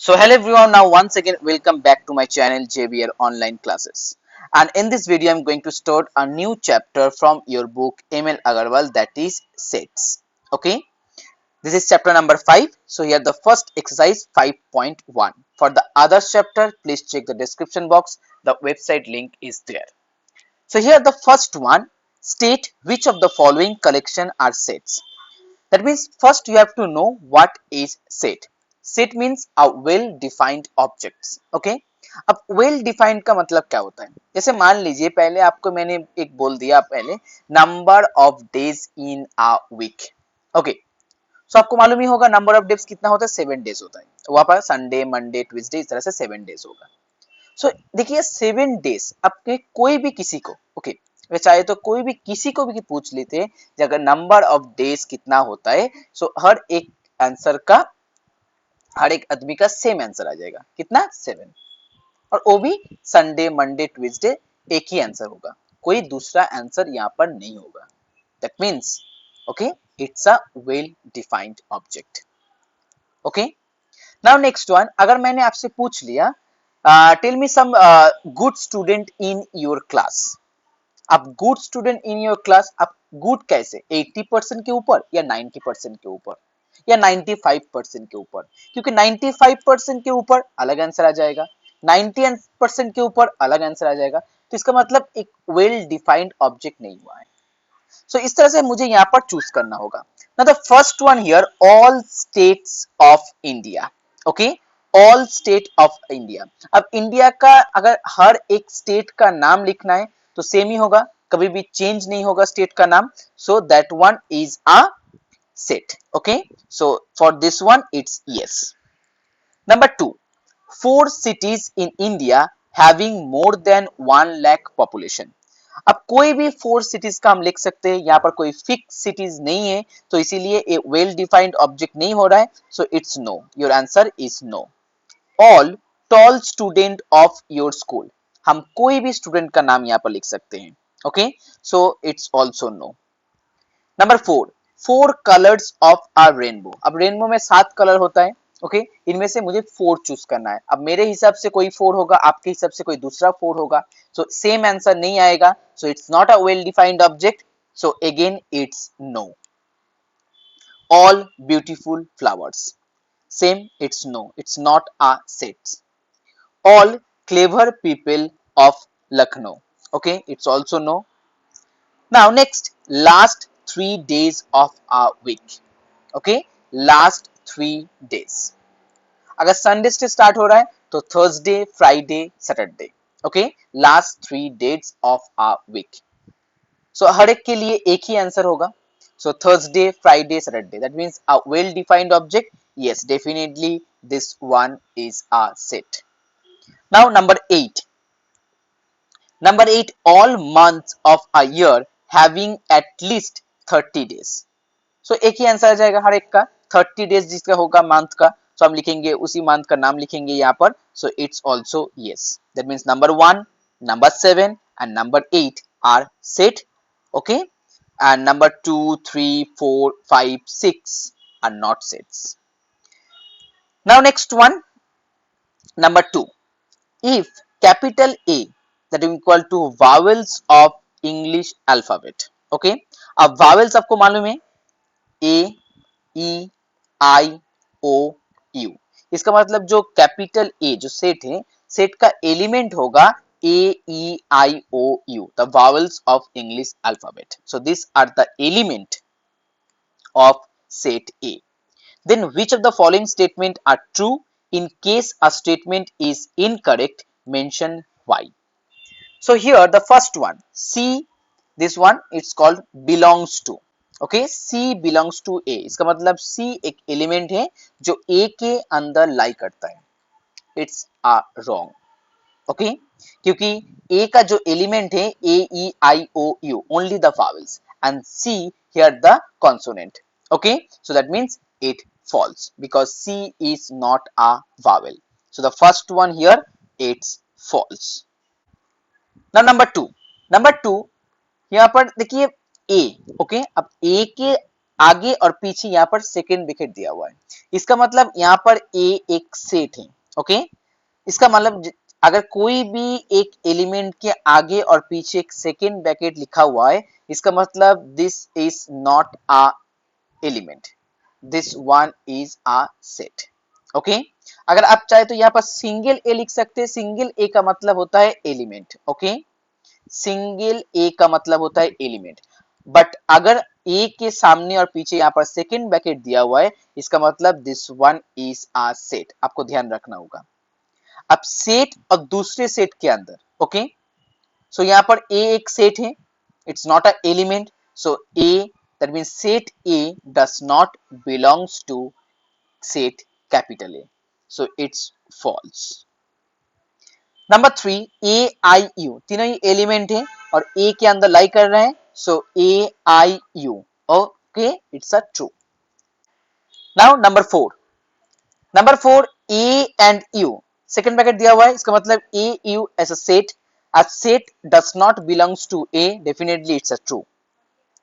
So hello everyone, now once again welcome back to my channel JBL Online Classes. And in this video I'm going to start a new chapter from your book ML Agarwal, that is sets. Okay, this is chapter number 5. So here the first exercise 5.1. For the other chapter please check the description box, the website link is there. So here the first one, state which of the following collection are sets. That means first you have to know what is set. Set means a well defined objects. Okay, अब well defined का मतलब क्या होता है? जैसे मान लीजिए पहले आपको मैंने एक बोल दिया पहले number of days in a week. Okay, so आपको मालूम ही होगा नंबर ऑफ डेज कितना होता है, 7 डेज होता है. वहां पर संडे मंडे ट्यूसडे इस तरह से 7 डेज होगा. सो देखिए 7 डेज आपके कोई भी किसी को, ओके, वे चाहे तो कोई भी किसी को भी पूछ लेते अगर नंबर ऑफ डेज कितना होता है, सो हर एक आंसर का, हर एक आदमी का सेम आंसर आ जाएगा, कितना 7. और वो भी संडे मंडे ट्यूसडे एक ही आंसर होगा, कोई दूसरा आंसर यहाँ पर नहीं होगा. That means okay, it's a well defined object. Okay, now next one, अगर मैंने आपसे पूछ लिया tell me some good student in your class. आप good student in your class, आप गुड कैसे, 80% के ऊपर या 90% के ऊपर या 95% के ऊपर? क्योंकि 95% के ऊपर अलग आंसर आ जाएगा, 90% के ऊपर अलग आंसर आ जाएगा, तो इसका मतलब एक वेल डिफाइंड ऑब्जेक्ट नहीं हुआ है. सो इस तरह से मुझे यहाँ पर चूज करना होगा. Now the first one here, all states of India. Okay, all state of India. अब इंडिया का अगर हर एक स्टेट का नाम लिखना है तो सेम ही होगा, कभी भी चेंज नहीं होगा स्टेट का नाम. So that one is a set. Okay, so for this one it's yes. Number 2, four cities in India having more than 1 lakh population. अब कोई भी 4 cities का हम लिख सकते हैं, यहाँ पर कोई फिक्स cities नहीं है, तो इसीलिए ए well defined object नहीं हो रहा है. So it's no, your answer is no. All tall student of your school, हम कोई भी स्टूडेंट का नाम यहाँ पर लिख सकते हैं. Okay, so it's also no. Number 4, four colours of a rainbow. अब रेनबो में 7 कलर होता है. ओके, इनमें से मुझे 4 चूज करना है. अब मेरे हिसाब से कोई 4 होगा, आपके हिसाब से कोई दूसरा 4 होगा, सो सेम आंसर नहीं आएगा. So it's not a well defined object. So again it's no. All beautiful flowers, same, it's no, it's not a set. All clever people of Lucknow. Okay, it's also no. Now next, last 3 days of a week. Okay, last 3 days. अगर Sunday से start हो रहा है तो Thursday Friday Saturday. Okay, last 3 days of a week. So हर एक के लिए एक ही आंसर होगा. So Thursday Friday Saturday, that means a well defined object. Yes, definitely this one is a set. Now number 8. Number 8, all months of a year having at least 30 days. So एक ही answer आ जाएगा हर एक का. 30 days जिसका होगा month का, so हम लिखेंगे उसी मंथ का नाम लिखेंगे यहाँ पर. So it's also yes. That means number 1, number 7 and number 8 are set. Okay, and number 2, 3, 4, 5, 6 are not sets. Now next one, number 2. If capital A, that is equal to vowels of English alphabet. Okay, अब vowels आपको मालूम है, A, E, I, O, U. इसका मतलब जो capital A जो set है, set का एलिमेंट होगा A, E, I, O, U, the vowels of English alphabet. So these are the element of set A. Then which of the following statement are true? In case a statement is incorrect, mention why. So here the first one, C, this one it's called belongs to. Okay, C belongs to A. इसका मतलब C एक element है जो A के अंदर लाई करता है. It's a wrong. Okay, क्योंकि A का जो एलिमेंट है A, E, I, O, U, only the vowels, and C here the consonant. Okay, so that means it false because C is not a vowel. So the first one here, it's false. Now number 2, यहाँ पर देखिए A. Okay, अब A के आगे और पीछे यहाँ पर सेकेंड ब्रैकेट दिया हुआ है, इसका मतलब यहाँ पर ए एक सेट है। ओके, इसका मतलब अगर कोई भी एक एलिमेंट के आगे और पीछे एक सेकेंड ब्रैकेट लिखा हुआ है, इसका मतलब this is not a element, this one is a set. Okay, अगर आप चाहे तो यहाँ पर सिंगल ए लिख सकते हैं, सिंगल ए का मतलब होता है एलिमेंट। ओके, सिंगल ए का मतलब होता है एलिमेंट, बट अगर ए के सामने और पीछे यहाँ पर सेकेंड ब्रैकेट दिया हुआ है, इसका मतलब this one is a set, आपको ध्यान रखना होगा। अब सेट और दूसरे सेट के अंदर, ओके, सो यहाँ पर ए एक सेट है, it's not a element, so A that means set A does not belongs to set capital A, so it's false. Number 3, A I U, तीनों ही एलिमेंट है और ए के अंदर लाई कर रहे हैं, so A I U, okay, it's a true. Now number 4 A and U, second bracket दिया हुआ है, इसका मतलब A U as a set does not belongs to A, definitely it's a true.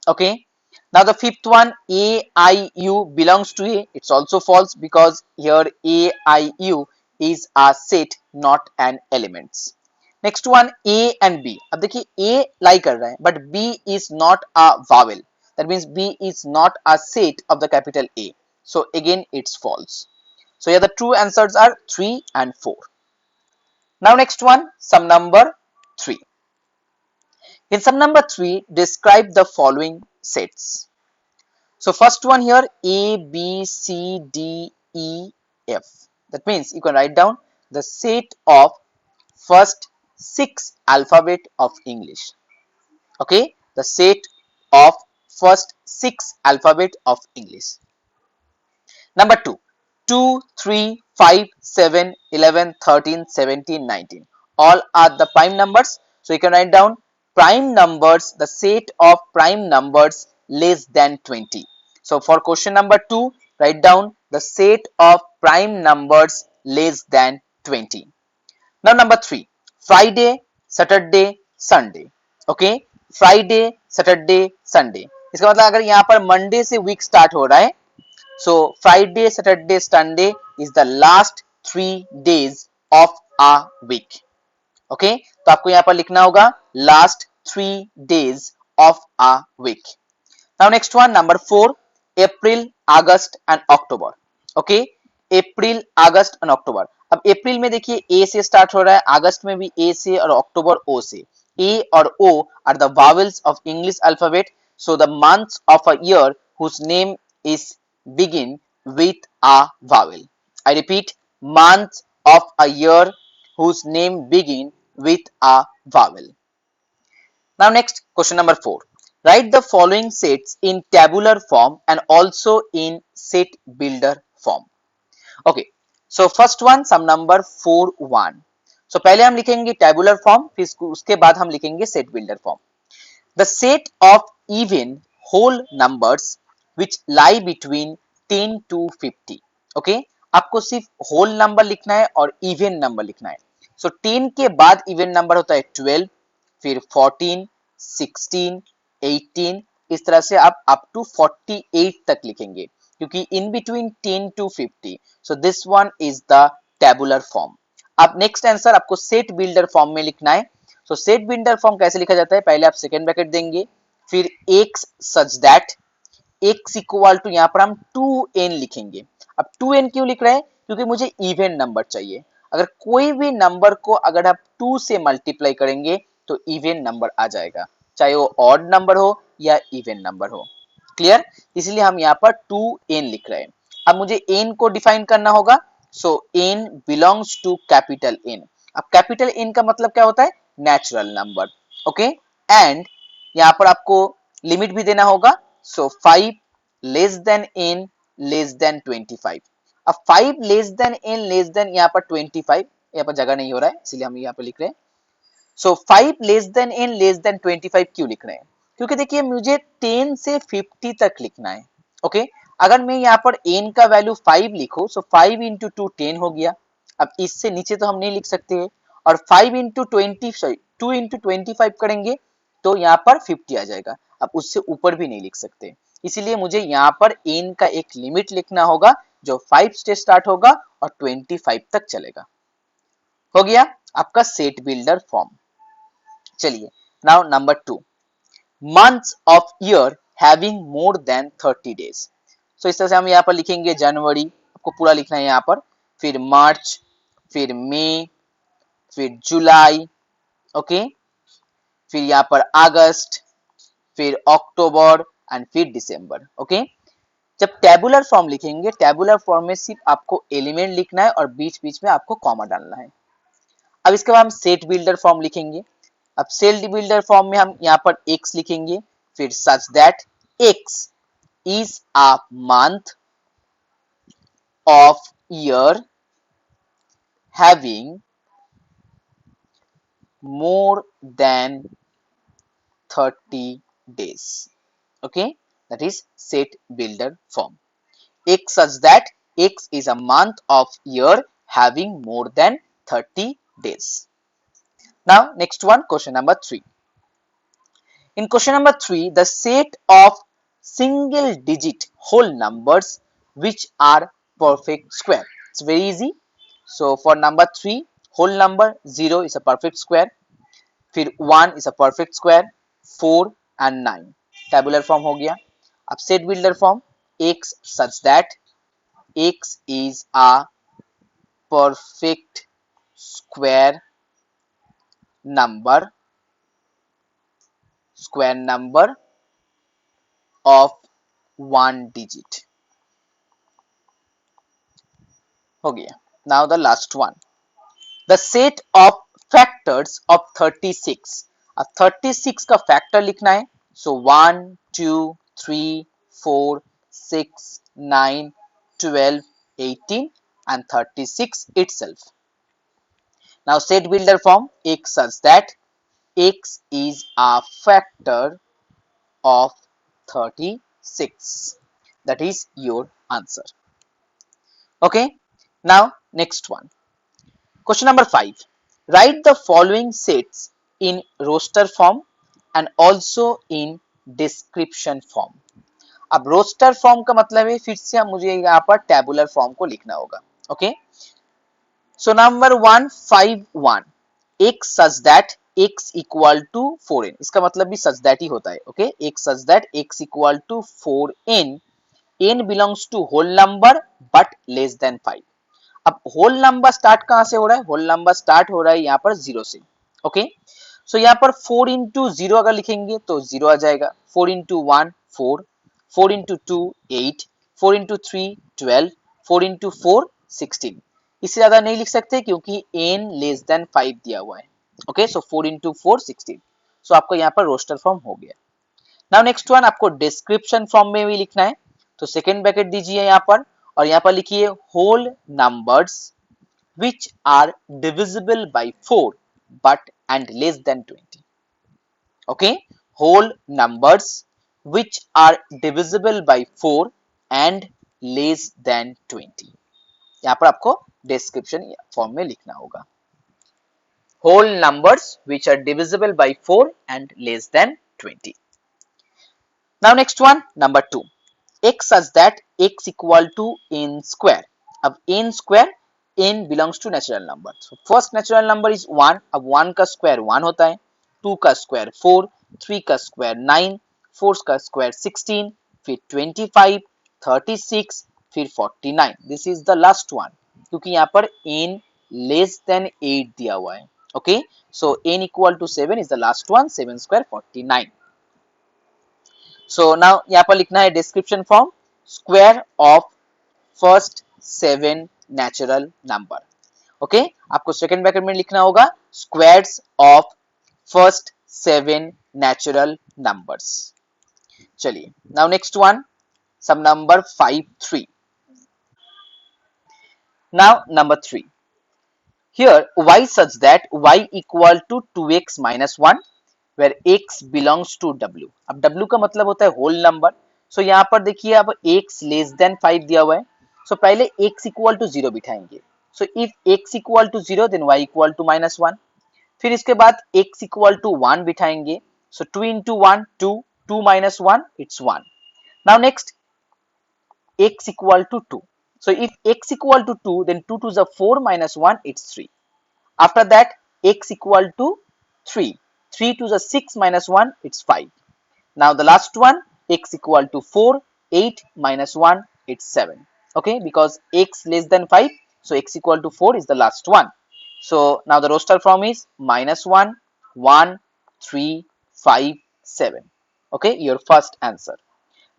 Okay, now the fifth one, a I u belongs to a, it's also false because here a I u is a set not an elements. Next one, a and b, अब देखिए a lie कर रहा है but b is not a vowel, that means b is not a set of the capital A, so again it's false. So here the true answers are 3 and 4. Now next one, sum number 3. In sum number 3, describe the following sets. So first one here, A, B, C, D, E, F. That means you can write down the set of first 6 alphabet of English. Okay, the set of first 6 alphabet of English. Number 2, 2, 3, 5, 7, 11, 13, 17, 19. All are the prime numbers. So you can write down prime numbers, the set of prime numbers less than 20. So for question number 2, write down the set of prime numbers less than 20. Now number 3, Friday, Saturday, Sunday. Okay, Friday, Saturday, Sunday. इसका मतलब अगर यहाँ पर Monday से week start हो रहा है, so Friday, Saturday, Sunday is the last 3 days of a week. Okay, तो आपको यहाँ पर लिखना होगा last 3 days of a week. Now next one, number 4, April, August and October. Okay, April, August and October. अब अप्रैल में देखिए ए से स्टार्ट हो रहा है, अगस्त में भी ए से और अक्टूबर ओ से. ए और ओ are the vowels of English alphabet, so the months of a year whose name is begin with a vowel. I repeat, months of a year whose name begin with a vowel. Now next, question number 4. Write the following sets in tabular form and also in set builder form. Okay, so first one, sum number 4 1. So पहले हम लिखेंगे tabular form, फिर उसके बाद हम लिखेंगे set builder form. The set of even whole numbers which lie between 10 to 50. Okay, आपको सिर्फ whole number लिखना है और even number लिखना है. So 10 के बाद even number होता है 12, फिर 14, 16, 18, इस तरह से आप up to 48 तक लिखेंगे, क्योंकि in between 10 to 50. So this one is the tabular form. अब नेक्स्ट आंसर आपको सेट बिल्डर फॉर्म में लिखना है. सो सेट बिल्डर फॉर्म कैसे लिखा जाता है, पहले आप सेकेंड ब्रैकेट देंगे, फिर x such that x equal to यहाँ पर हम 2n लिखेंगे. अब 2n क्यों लिख रहे हैं, क्योंकि मुझे इवन नंबर चाहिए. अगर कोई भी नंबर को अगर आप 2 से मल्टीप्लाई करेंगे तो इवन नंबर आ जाएगा, चाहे वो ऑड नंबर हो या इवन नंबर हो. क्लियर, इसलिए हम यहाँ पर 2n लिख रहे हैं. अब मुझे n को डिफाइन करना होगा. So n belongs to capital N. अब कैपिटल N का मतलब क्या होता है, नेचुरल नंबर. ओके, एंड यहाँ पर आपको लिमिट भी देना होगा. सो 5 less then n less than 25. अब 5 less then n less than यहाँ पर 25, यहाँ पर जगह नहीं हो रहा है इसलिए हम यहाँ पर लिख रहे हैं. सो 5 less then n less than 25 क्यों लिख रहे हैं, क्योंकि देखिए मुझे 10 से 50 तक लिखना है. ओके, अगर मैं यहाँ पर n का वैल्यू 5 लिखूं, सो 5 इंटू 2 10 हो गया. अब इससे नीचे तो हम नहीं लिख सकते हैं, और 5 इंटू 20 सॉरी 2 इंटू 25 करेंगे तो यहाँ पर 50 आ जाएगा. अब उससे ऊपर भी नहीं लिख सकते. इसीलिए मुझे यहाँ पर n का एक लिमिट लिखना होगा जो 5 से स्टार्ट होगा और 25 तक चलेगा। हो गया आपका सेट बिल्डर फॉर्म। चलिए now number 2, months of year having more than 30 days. So इस तरह से हम यहाँ पर लिखेंगे जनवरी, आपको पूरा लिखना है यहाँ पर, फिर मार्च, फिर मई, फिर जुलाई, ओके, फिर यहाँ पर अगस्त, फिर अक्टूबर एंड फिर दिसंबर। ओके, जब टेबुलर फॉर्म लिखेंगे, टेबुलर फॉर्म में सिर्फ आपको एलिमेंट लिखना है और बीच बीच में आपको कॉमा डालना है। अब इसके बाद हम सेट बिल्डर फॉर्म लिखेंगे। अब सेट बिल्डर फॉर्म में हम यहाँ पर एक्स लिखेंगे, फिर सच that x is a month of year having more than 30 days. Okay, that is set builder form. X such that X is a month of year having more than 30 days. Now next one, question number 3. In question number 3, the set of single digit whole numbers which are perfect square. It's very easy. So for number 3, whole number 0 is a perfect square, फिर 1 is a perfect square, 4 and 9 tabular form हो गया। अब set builder form, x such that x is a perfect square number of one digit हो गया। Now the last one, the set of factors of 36। अब 36 का factor लिखना है, so 1 2 3 4 6 9 12 18 and 36 itself. Now set builder form, x such that x is a factor of 36. That is your answer. Okay, now next one, question number 5. Write the following sets in roster form and also in description form. अब roster form का मतलब है, फिर से हम मुझे यहाँ पर टेबुलर फॉर्म को लिखना होगा। Okay, so number 1 5 1, x such that x equal to 4n, इसका मतलब भी such that ही होता है। Okay, x such that x equal to 4n, n belongs to whole number but less than 5। अब होल नंबर स्टार्ट कहां से हो रहा है? होल नंबर स्टार्ट हो रहा है यहाँ पर 0 से। ओके, सो यहाँ पर 4 इंटू 0 अगर लिखेंगे तो 0 आ जाएगा, 4 इंटू 1 4, 4 इंटू 2 8, 4 इंटू 3 12, 4 इंटू 4 16। इससे ज्यादा नहीं लिख सकते क्योंकि n लेस देन 5 दिया हुआ है। ओके, सो 4 इंटू 4 16। सो आपको यहाँ पर रोस्टर फॉर्म हो गया। नाउ नेक्स्ट वन, आपको डिस्क्रिप्शन फॉर्म में भी लिखना है, तो सेकेंड ब्रैकेट दीजिए यहाँ पर और यहाँ पर लिखिए whole numbers which are divisible by 4 but and less than 20। okay, whole numbers which are divisible by 4 and less than 20। यहाँ पर आपको डिस्क्रिप्शन फॉर्म में लिखना होगा, whole numbers which are divisible by 4 and less than 20। now next one, number 2, x such that x equal to n square। अब n square, n belongs to natural number, so first natural number is 1। अब 1 का square 1 होता है, 2 का square 4, 3 का square 9, 4 का square 16, फिर 25, 36, फिर 49। This is the last one, क्योंकि यहाँ पर n लेस देन 8 दिया हुआ है। Okay, so n equal to 7 is the last one, 7 square 49। So now यहाँ पर लिखना है description form, square of first 7 natural number. Okay, आपको सेकंड ब्रैकेट में लिखना होगा squares of first 7 natural numbers. चलिए now next one, sum number 5 3। Now number 3, here y such that y equal to 2x minus 1 where x belongs to w। अब w का मतलब होता है होल नंबर, सो यहाँ पर देखिए अब x लेस देन 5 दिया हुआ है, सो पहले x इक्वल टू 0 बिठाएंगे, so if x equal to 0 then y equal to minus 1। फिर इसके बाद x इक्वल टू 1 बिठाएंगे, so 2 into 1 2, 2 minus 1 it's 1। Now next, x equal to 2. So if x equal to 2, then 2 to the 4 minus 1, it's 3. After that, x equal to 3. 3 to the 6 minus 1, it's 5. Now the last one, x equal to 4, 8 minus 1, it's 7. Okay, because x less than 5, so x equal to 4 is the last one. So now the roster form is minus 1, 1, 3, 5, 7. Okay, your first answer.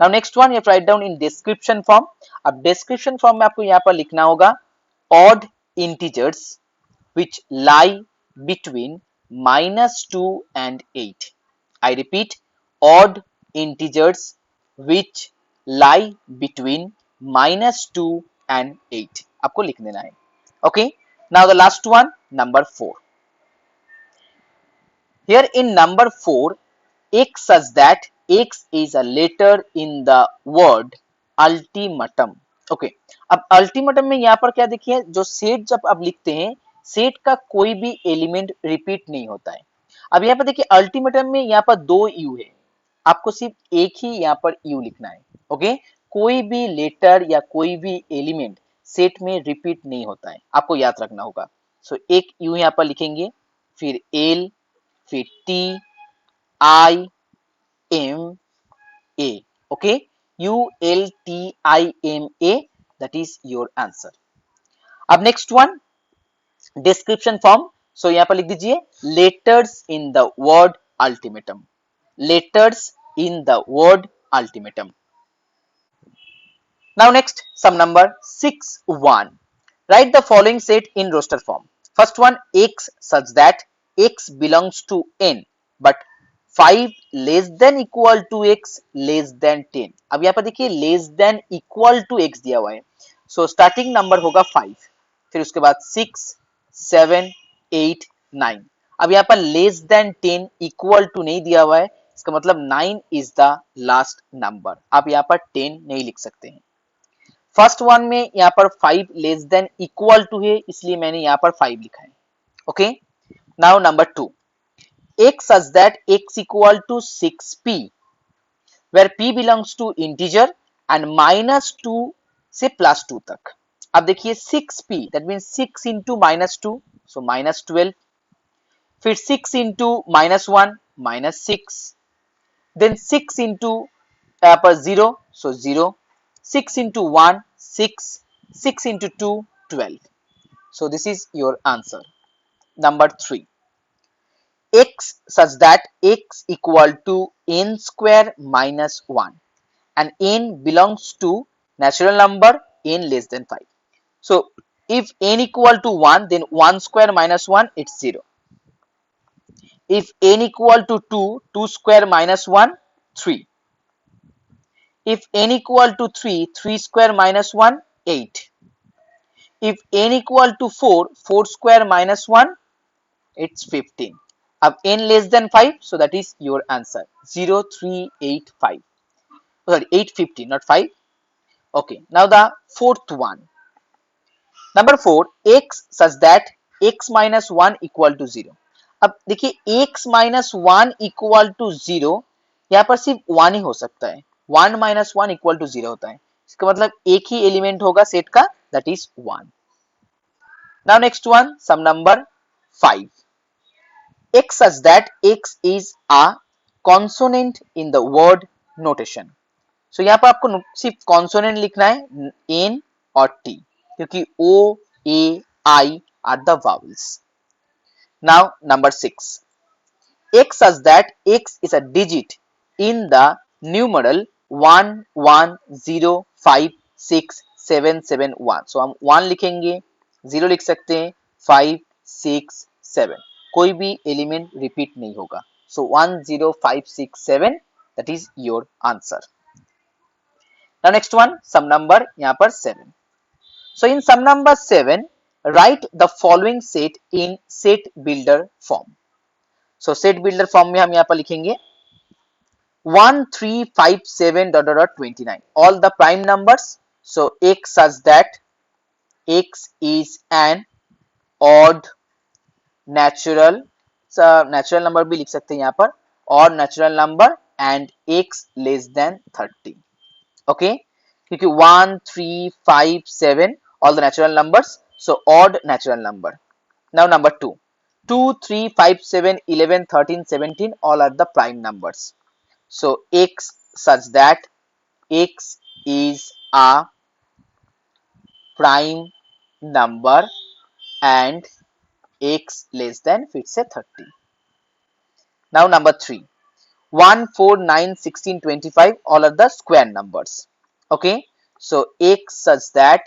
Now next one, you have to write down in description form. अब description form में आपको यहाँ पर लिखना होगा odd integers which lie between -2 and 8. I repeat, odd integers which lie between -2 and 8. आपको लिख देना है. Okay. Now the last one, number 4. Here in number 4, x such that x is a letter in the word ultimatum. Okay, अब ultimatum में यहाँ पर क्या देखिए, जो सेट जब आप लिखते हैं, सेट का कोई भी एलिमेंट रिपीट नहीं होता है. अब यहाँ पर देखिए अल्टीमेटम में यहाँ पर 2 यू है, आपको सिर्फ एक ही यहाँ पर यू लिखना है. ओके, कोई भी लेटर या कोई भी एलिमेंट सेट में रिपीट नहीं होता है, आपको याद रखना होगा. सो एक यू यहाँ पर लिखेंगे, फिर एल, फिर T, I, M, A. Okay, U L T I M A, that is your answer. अब next one, description form. So यहाँ पर लिख दीजिए letters in the word ultimatum. Letters in the word ultimatum. Now next, sum number 6-1. Write the following set in roster form. First one, x such that x belongs to n but 5 less than equal to x less than 10. अब यहाँ पर देखिए less than equal to x दिया हुआ है, so starting number होगा 5, फिर उसके बाद 6, 7, 8, 9. अब यहाँ पर लेस देन 10 इक्वल टू नहीं दिया हुआ है, इसका मतलब 9 इज द लास्ट नंबर. आप यहाँ पर 10 नहीं लिख सकते हैं. फर्स्ट वन में यहाँ पर 5 लेस देन इक्वल टू है, इसलिए मैंने यहाँ पर 5 लिखा है. Okay, now number 2, x such that x equal to 6p where p belongs to integer and -2 से +2 तक. अब देखिए 6p, that means 6 into -2, so -12, फिर 6 into -1, -6, then 6 into यहाँ पर 0, so 0, 6 into 1, 6, 6 into 2, 12. So this is your answer. Number 3, x such that x equal to n square minus 1 and n belongs to natural number n less than 5. So if n equal to 1, then 1 square minus 1, it's 0. If n equal to 2, 2 square minus 1, 3. If n equal to 3, 3 square minus 1, 8. If n equal to 4, 4 square minus 1, it's 15. अब n less than 5, so that is your answer 0385. Sorry, 850, not 5. Okay, now the fourth one. Number 4, x such that x minus 1 equal to 0. अब देखिए x minus 1 equal to 0, यहाँ पर सिर्फ 1 ही हो सकता है. 1 minus 1 equal to 0 होता है, इसका मतलब एक ही एलिमेंट होगा सेट का, that is 1. Now next one, sum number 5. X such that x is a consonant in the word notation. So यहाँ पर आपको सिर्फ consonant लिखना है, n और t, क्योंकि o, a, I are the vowels. Now number 6. X such that x is a digit in the numeral 1, 1, 0, 5, 6, 7, 7, 1. So हम 1 लिखेंगे, 0 लिख सकते हैं, 5, 6, 7. कोई भी एलिमेंट रिपीट नहीं होगा. So 1, 0, 5, 6, 7, that is your answer. Now next one, sum number यहाँ पर 7. So in sum number 7, write the following set in set builder form. So set builder form में हम यहाँ पर लिखेंगे 1, 3, 5, 7, 29. All the prime numbers. So x such that x is an odd natural, natural number भी लिख सकते हैं यहाँ पर, और natural number and x less than 30. okay, क्योंकि 1 3 5 7 all the natural numbers, so odd natural number. Now number 2, 2 3 5 7 11 13 17 all are the prime numbers. So x such that x is a prime number and x less than let's say 30. Now number 3, 1 4 9 16 25 all are the square numbers. Okay, so x such that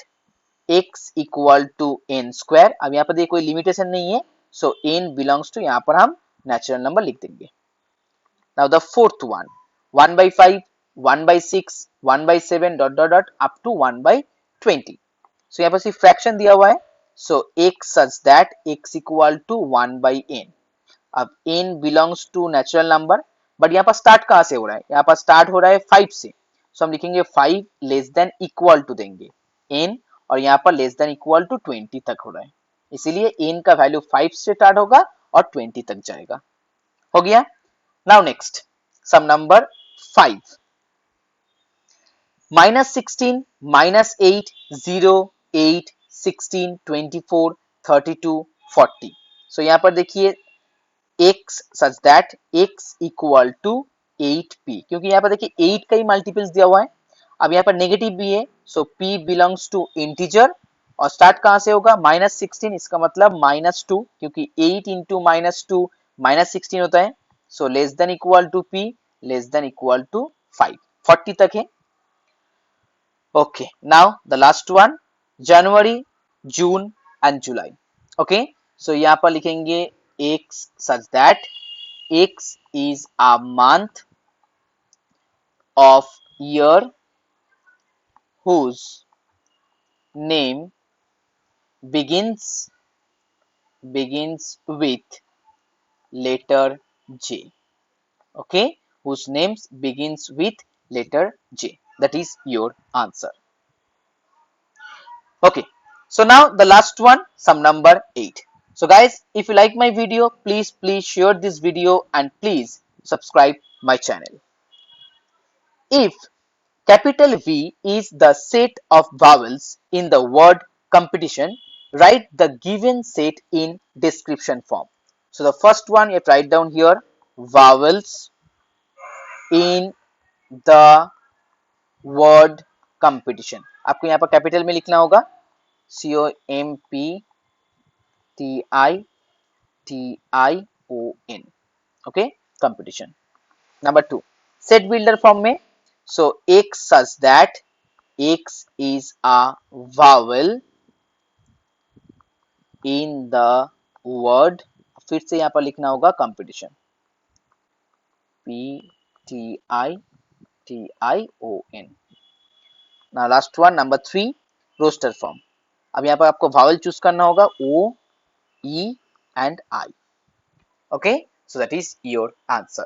x equal to n square. अब यहाँ पर देखिए कोई limitation नहीं है, so n belongs to, यहाँ पर हम नेचुरल नंबर लिख देंगे. Now the fourth one, 1 by 5, 1 by 6, 1 by 7 dot dot dot up to 1 by 20. So यहाँ पर सिर्फ फ्रैक्शन दिया हुआ है, so x such that x equal to 1 by n. अब n belongs to natural number, but यहाँ पर स्टार्ट कहाँ से हो रहा है, यहाँ पर स्टार्ट हो रहा है 5 से, so हम लिखेंगे 5 लेस देन इक्वल टू देंगे n, और यहाँ पर लेस देन इक्वल टू 20 तक हो रहा है, इसीलिए n का वैल्यू 5 से स्टार्ट होगा और 20 तक जाएगा. हो गया. Now next, sum number 5. Minus 16, minus 8, 0, 8, 16, 24, 32, 40. So यहाँ पर देखिए x such that x equal to 8p, क्योंकि यहाँ पर देखिए 8 का ही मल्टीपल्स दिया हुआ है. अब यहाँ पर नेगेटिव भी है, so p belongs to integer, और स्टार्ट कहाँ से होगा, माइनस 16, इसका मतलब माइनस 2, क्योंकि 8 इंटू माइनस 2 माइनस 16 होता है, so less than equal to p less than equal to 5, 40 तक है. Okay, now the last one, January, June and July. Okay, so यहाँ पर लिखेंगे x such that x is a month of year whose name begins with letter J. Okay, whose names begins with letter J. That is your answer. Okay, so now the last one, sum number 8. So guys, if you like my video, please share this video and please subscribe my channel. If capital V is the set of vowels in the word competition, write the given set in description form. So the first one you have to write down here, vowels in the word competition. आपको यहाँ पर capital में लिखना होगा, COMPTITION. Okay, competition. Number 2, set builder form में, so x such that x is a vowel in the word, फिर से यहाँ पर लिखना होगा competition, PTITION. Now last one, number 3, roster form. अब यहाँ पर आपको vowel चूज करना होगा, O, E and I. Okay, so that is your answer.